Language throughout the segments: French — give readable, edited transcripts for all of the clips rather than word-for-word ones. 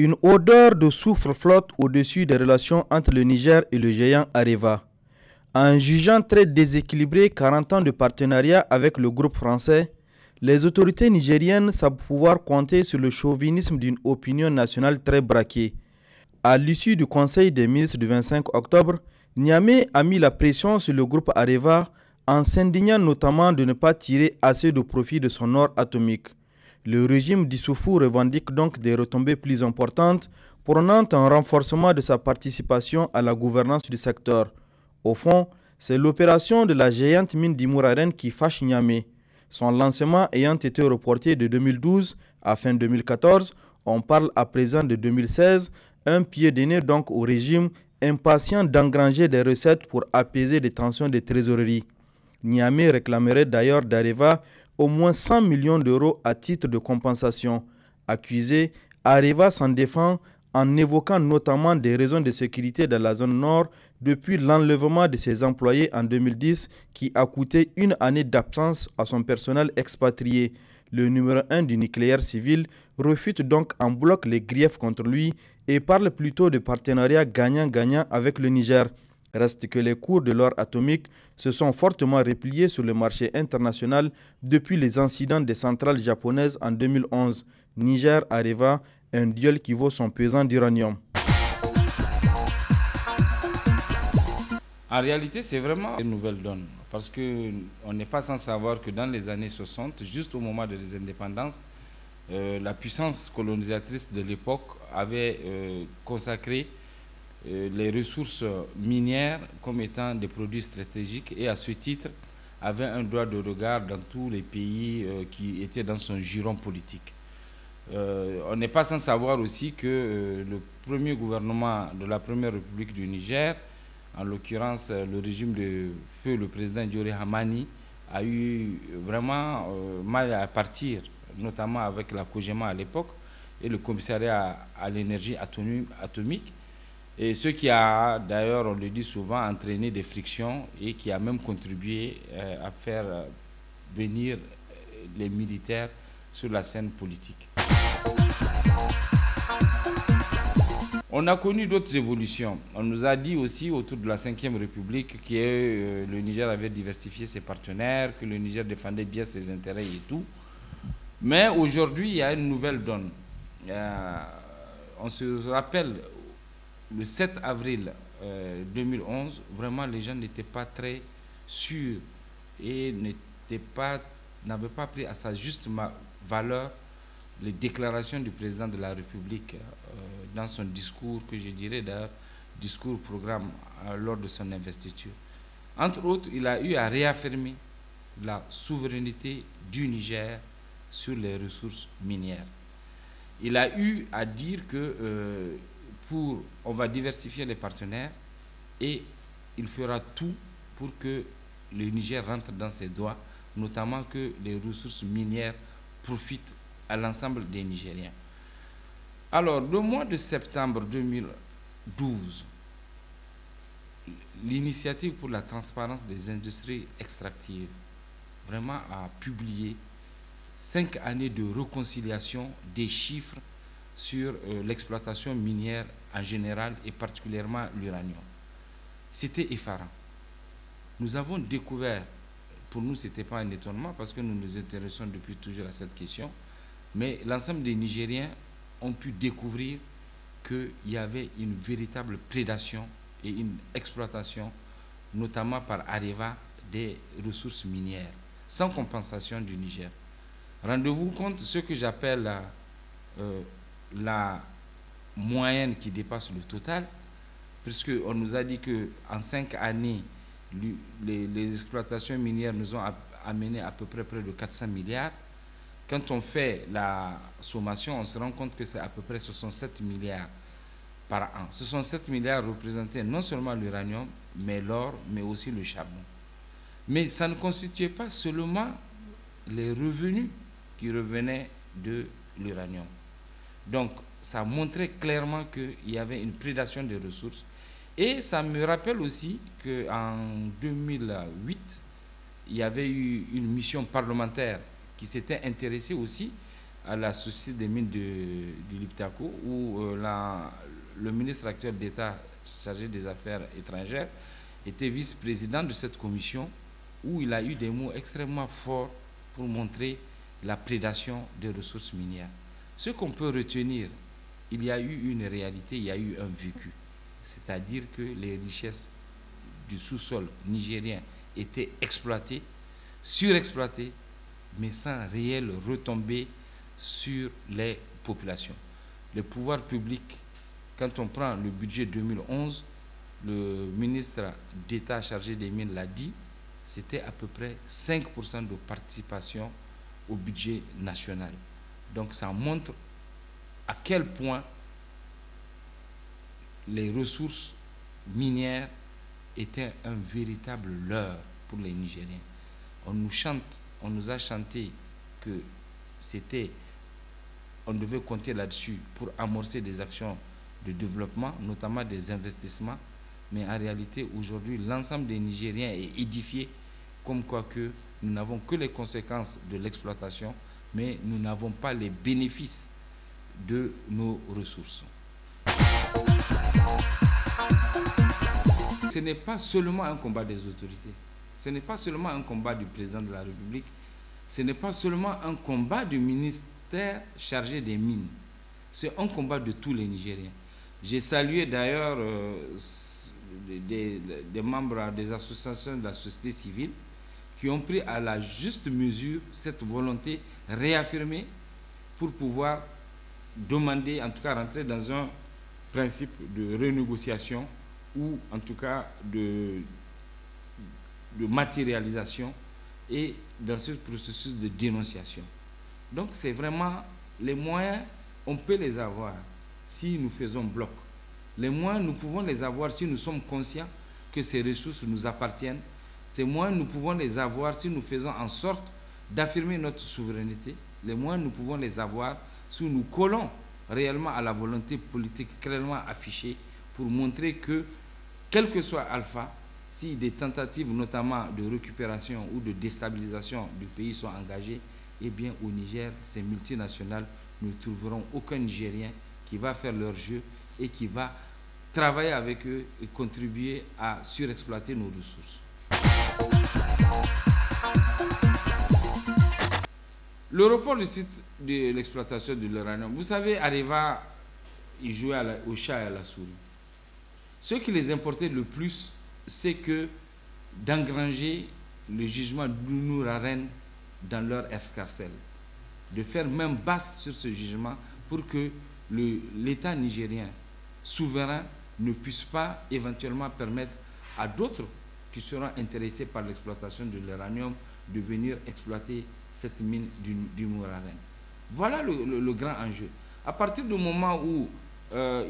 Une odeur de soufre flotte au-dessus des relations entre le Niger et le géant Areva. En jugeant très déséquilibré 40 ans de partenariat avec le groupe français, les autorités nigériennes savent pouvoir compter sur le chauvinisme d'une opinion nationale très braquée. À l'issue du Conseil des ministres du 25 octobre, Niamey a mis la pression sur le groupe Areva en s'indignant notamment de ne pas tirer assez de profit de son or atomique. Le régime d'Issoufou revendique donc des retombées plus importantes, prônant un renforcement de sa participation à la gouvernance du secteur. Au fond, c'est l'opération de la géante mine d'Imouraren qui fâche Niamey. Son lancement ayant été reporté de 2012 à fin 2014, on parle à présent de 2016, un pied de nez donc au régime, impatient d'engranger des recettes pour apaiser les tensions de trésorerie. Niamey réclamerait d'ailleurs d'Areva au moins 100 millions d'euros à titre de compensation. Accusé, Areva s'en défend en évoquant notamment des raisons de sécurité dans la zone nord depuis l'enlèvement de ses employés en 2010 qui a coûté une année d'absence à son personnel expatrié. Le numéro 1 du nucléaire civil refute donc en bloc les griefs contre lui et parle plutôt de partenariat gagnant-gagnant avec le Niger. Reste que les cours de l'or atomique se sont fortement repliés sur le marché international depuis les incidents des centrales japonaises en 2011. Niger Areva, un duel qui vaut son pesant d'uranium. En réalité, c'est vraiment une nouvelle donne. Parce qu'on n'est pas sans savoir que dans les années 60, juste au moment des indépendances, la puissance colonisatrice de l'époque avait consacré les ressources minières comme étant des produits stratégiques et à ce titre avait un droit de regard dans tous les pays qui étaient dans son giron politique. On n'est pas sans savoir aussi que le premier gouvernement de la première république du Niger, en l'occurrence le régime de feu, le président Dioré Hamani, a eu vraiment mal à partir, notamment avec la COGEMA à l'époque et le commissariat à l'énergie atomique. Et ce qui a, d'ailleurs, on le dit souvent, entraîné des frictions et qui a même contribué à faire venir les militaires sur la scène politique. On a connu d'autres évolutions. On nous a dit aussi autour de la Ve République que le Niger avait diversifié ses partenaires, que le Niger défendait bien ses intérêts et tout. Mais aujourd'hui, il y a une nouvelle donne. On se rappelle, le 7 avril 2011, vraiment les gens n'étaient pas très sûrs et n'avaient pas pris à sa juste valeur les déclarations du président de la République dans son discours, que je dirais d'ailleurs discours programme lors de son investiture. Entre autres, il a eu à réaffirmer la souveraineté du Niger sur les ressources minières. Il a eu à dire que on va diversifier les partenaires et il fera tout pour que le Niger rentre dans ses droits, notamment que les ressources minières profitent à l'ensemble des Nigériens. Alors, le mois de septembre 2012, l'initiative pour la transparence des industries extractives vraiment a publié 5 années de réconciliation des chiffres sur l'exploitation minière en général et particulièrement l'uranium. C'était effarant. Nous avons découvert, pour nous ce n'était pas un étonnement parce que nous nous intéressons depuis toujours à cette question, mais l'ensemble des Nigériens ont pu découvrir qu'il y avait une véritable prédation et une exploitation, notamment par Areva, des ressources minières, sans compensation du Niger. Rendez-vous compte ce que j'appelle la moyenne qui dépasse le total, puisqu'on nous a dit qu'en 5 années, les exploitations minières nous ont amené à peu près de 400 milliards. Quand on fait la sommation, on se rend compte que c'est à peu près 67 milliards par an. 67 milliards représentaient non seulement l'uranium, mais l'or, mais aussi le charbon. Mais ça ne constituait pas seulement les revenus qui revenaient de l'uranium. Donc, ça montrait clairement qu'il y avait une prédation des ressources. Et ça me rappelle aussi qu'en 2008, il y avait eu une mission parlementaire qui s'était intéressée aussi à la Société des mines du Liptako, où le ministre actuel d'État chargé des affaires étrangères était vice-président de cette commission, où il a eu des mots extrêmement forts pour montrer la prédation des ressources minières. Ce qu'on peut retenir, il y a eu une réalité, il y a eu un vécu. C'est-à-dire que les richesses du sous-sol nigérien étaient exploitées, surexploitées, mais sans réelle retombée sur les populations. Le pouvoir public, quand on prend le budget 2011, le ministre d'État chargé des mines l'a dit, c'était à peu près 5% de participation au budget national. Donc ça montre à quel point les ressources minières étaient un véritable leurre pour les Nigériens. On nous a chanté que on devait compter là-dessus pour amorcer des actions de développement, notamment des investissements. Mais en réalité, aujourd'hui, l'ensemble des Nigériens est édifié comme quoi que nous n'avons que les conséquences de l'exploitation, mais nous n'avons pas les bénéfices de nos ressources. Ce n'est pas seulement un combat des autorités, ce n'est pas seulement un combat du président de la République, ce n'est pas seulement un combat du ministère chargé des mines, c'est un combat de tous les Nigériens. J'ai salué d'ailleurs des membres des associations de la société civile qui ont pris à la juste mesure cette volonté réaffirmée pour pouvoir demander, en tout cas rentrer dans un principe de renégociation ou en tout cas de matérialisation et dans ce processus de dénonciation. Donc c'est vraiment les moyens, on peut les avoir si nous faisons bloc. Les moyens, nous pouvons les avoir si nous sommes conscients que ces ressources nous appartiennent. Ces moyens, nous pouvons les avoir si nous faisons en sorte d'affirmer notre souveraineté. Les moyens, nous pouvons les avoir si nous collons réellement à la volonté politique clairement affichée pour montrer que, quel que soit Alpha, si des tentatives notamment de récupération ou de déstabilisation du pays sont engagées, eh bien au Niger, ces multinationales ne trouveront aucun Nigérien qui va faire leur jeu et qui va travailler avec eux et contribuer à surexploiter nos ressources. Le report du site de l'exploitation de l'uranium, vous savez, Areva, ils jouaient au chat et à la souris. Ce qui les importait le plus, c'est que d'engranger le jugement d'Ounouraren dans leur escarcelle, de faire même basse sur ce jugement pour que l'État nigérien souverain ne puisse pas éventuellement permettre à d'autres qui seront intéressés par l'exploitation de l'uranium de venir exploiter cette mine du Mouraren. Voilà le grand enjeu. À partir du moment où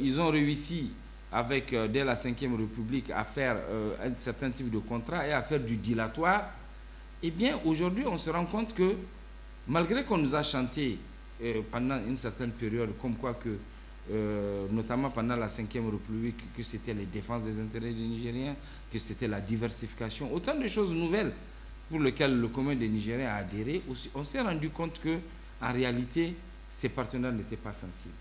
ils ont réussi avec, dès la Ve République, à faire un certain type de contrat et à faire du dilatoire, eh bien aujourd'hui on se rend compte que malgré qu'on nous a chanté pendant une certaine période, comme quoi que, notamment pendant la Ve République, que c'était les défenses des intérêts des Nigériens, que c'était la diversification, autant de choses nouvelles pour lesquelles le commun des Nigériens a adhéré, on s'est rendu compte que, en réalité, ces partenaires n'étaient pas sensibles.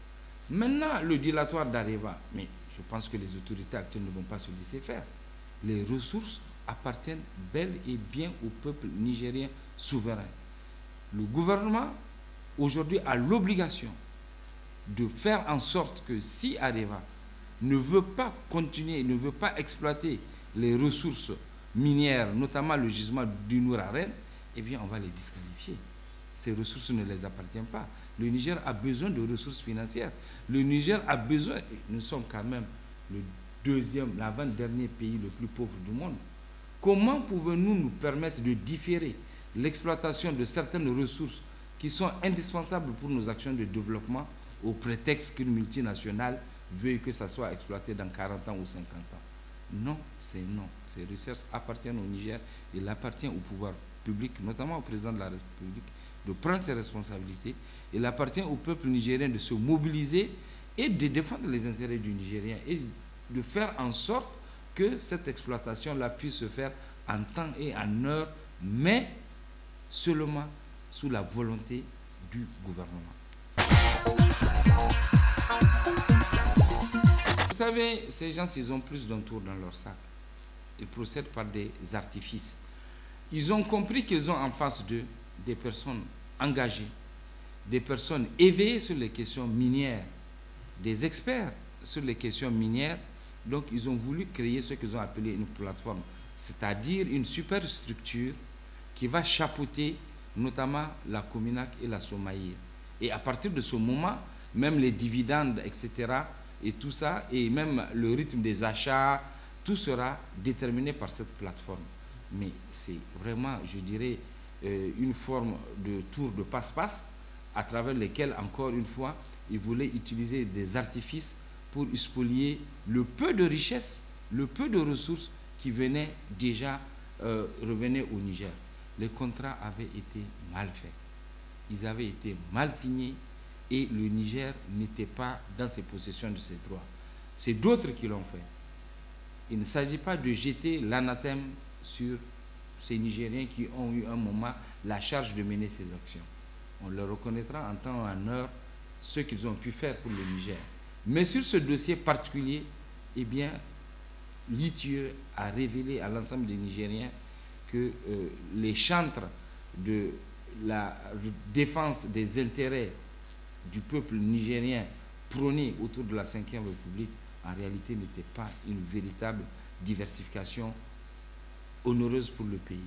Maintenant, le dilatoire d'Areva, mais je pense que les autorités actuelles ne vont pas se laisser faire. Les ressources appartiennent bel et bien au peuple nigérien souverain. Le gouvernement, aujourd'hui, a l'obligation de faire en sorte que si Areva ne veut pas continuer, ne veut pas exploiter les ressources minières, notamment le gisement du Nouraren, eh bien on va les disqualifier. Ces ressources ne les appartiennent pas. Le Niger a besoin de ressources financières. Le Niger a besoin, nous sommes quand même le deuxième, l'avant-dernier pays le plus pauvre du monde. Comment pouvons-nous nous permettre de différer l'exploitation de certaines ressources qui sont indispensables pour nos actions de développement au prétexte qu'une multinationale veuille que ça soit exploité dans 40 ans ou 50 ans? Non, c'est non. Ces ressources appartiennent au Niger. Il appartient au pouvoir public, notamment au président de la République, de prendre ses responsabilités. Il appartient au peuple nigérien de se mobiliser et de défendre les intérêts du Nigérien et de faire en sorte que cette exploitation-là puisse se faire en temps et en heure, mais seulement sous la volonté du gouvernement. Vous savez, ces gens, ils ont plus d'un tour dans leur sac. Ils procèdent par des artifices. Ils ont compris qu'ils ont en face d'eux des personnes engagées, des personnes éveillées sur les questions minières, des experts sur les questions minières. Donc, ils ont voulu créer ce qu'ils ont appelé une plateforme, c'est-à-dire une superstructure qui va chapeauter notamment la Cominac et la Somaïa. Et à partir de ce moment, même les dividendes, etc., et tout ça, et même le rythme des achats, tout sera déterminé par cette plateforme. Mais c'est vraiment, je dirais, une forme de tour de passe-passe à travers lesquels, encore une fois, ils voulaient utiliser des artifices pour spolier le peu de richesses, le peu de ressources qui venaient déjà revenaient au Niger. Les contrats avaient été mal faits. Ils avaient été mal signés et le Niger n'était pas dans ses possessions de ses droits. C'est d'autres qui l'ont fait. Il ne s'agit pas de jeter l'anathème sur ces Nigériens qui ont eu un moment la charge de mener ces actions. On leur reconnaîtra en temps et en heure ce qu'ils ont pu faire pour le Niger. Mais sur ce dossier particulier, eh bien, l'ITIE a révélé à l'ensemble des Nigériens que les chantres de la défense des intérêts du peuple nigérien prônés autour de la Ve République, en réalité, n'était pas une véritable diversification honoreuse pour le pays.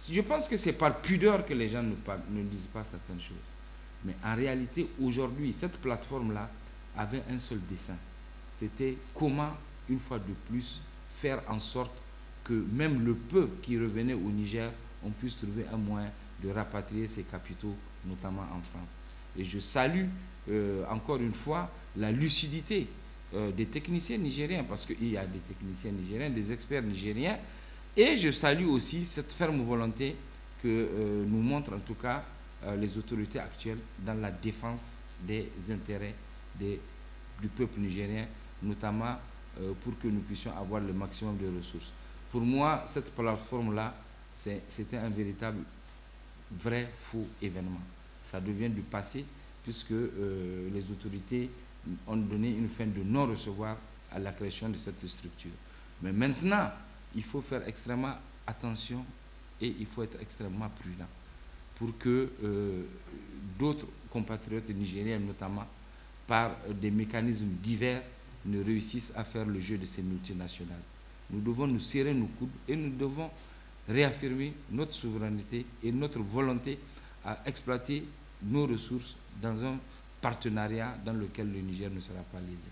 Je pense que c'est par pudeur que les gens ne disent pas certaines choses. Mais en réalité, aujourd'hui, cette plateforme-là avait un seul dessein. C'était comment, une fois de plus, faire en sorte que même le peu qui revenait au Niger, on puisse trouver un moyen de rapatrier ses capitaux, notamment en France. Et je salue encore une fois la lucidité des techniciens nigériens, parce qu'il y a des techniciens nigériens, des experts nigériens, et je salue aussi cette ferme volonté que nous montrent en tout cas les autorités actuelles dans la défense des intérêts du peuple nigérien, notamment pour que nous puissions avoir le maximum de ressources. Pour moi, cette plateforme-là, c'était un véritable, vrai, faux événement. Ça devient du passé, puisque les autorités ont donné une fin de non-recevoir à la création de cette structure. Mais maintenant, il faut faire extrêmement attention et il faut être extrêmement prudent pour que d'autres compatriotes nigériens, notamment, par des mécanismes divers, ne réussissent à faire le jeu de ces multinationales. Nous devons nous serrer nos coudes et nous devons réaffirmer notre souveraineté et notre volonté à exploiter nos ressources dans un partenariat dans lequel le Niger ne sera pas lésé.